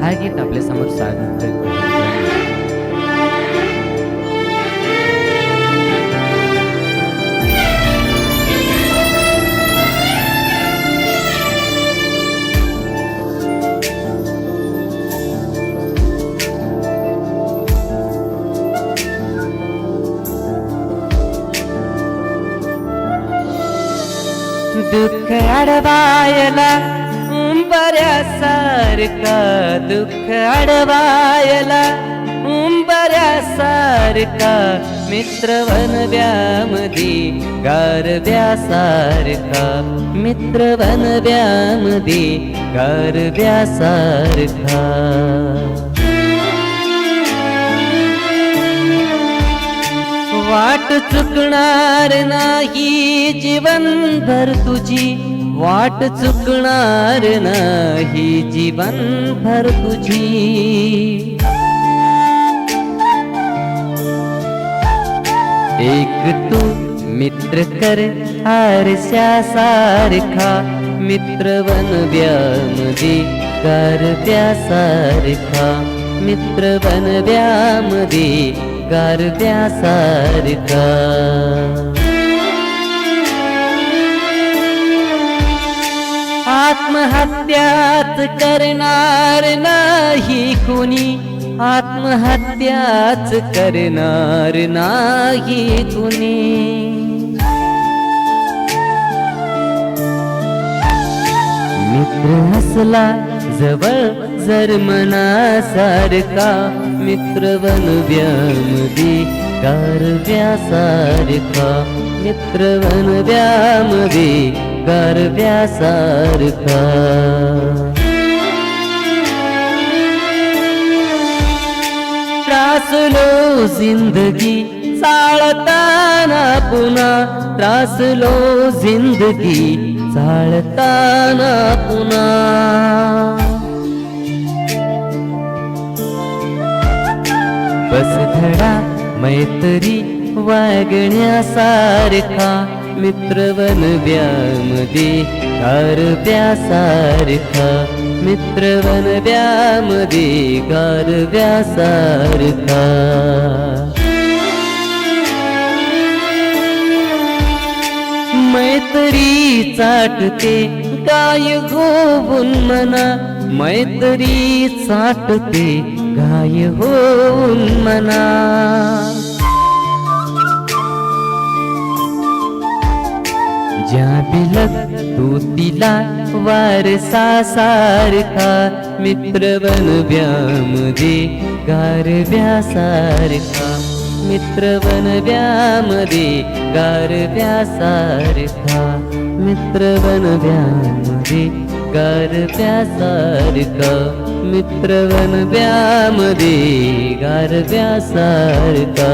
हा गीत आपल्या समोर सादर करतो. दुःख अडवायला उंबऱ्यासारखा, दुःख अडवायला उंबऱ्यासारखा, मित्र वनव्यामधी गारव्यासारखा, मित्र वनव्यामधी गारव्यासारखा. वाट चुकणार नाही जीवनभर तुझी, वाट चुकणार नाही जीवनभर तुझी. एक तू मित्र कर आरशासारखा, मित्र वनव्यामधी गारव्यासारखा, मित्र वनव्यामधी गारव्यासारखा. आत्महत्याच करणार नाही कुणी, आत्महत्याच करणार नाही कुणी. मित्र हसला जवळ जर मनासारखा, मित्र वनव्यामधी गारव्यासारखा, मित्र वनव्यामधी गारव्यासारखा. त्रासलो जिंदगी चालताना पुन्हा, त्रासलो जिंदगी चालताना पुन्हा. बस धडा मैत्री वागण्यासारखा, मित्र वनव्यामधी गारव्यासारखा, मित्र वनव्यामधी गारव्यासारखा. मैत्री चाटते गाय होऊन मना, मैत्री चाटते गाय होऊन मना. ज्या बिलक तू तिला वारसासारखा, मित्र वनव्यामधी गारव्यासारखा, मित्र वनव्यामधी गारव्यासारखा, मित्र वनव्यामधी गारव्यासारखा, मित्र वनव्यामधी गारव्यासारखा.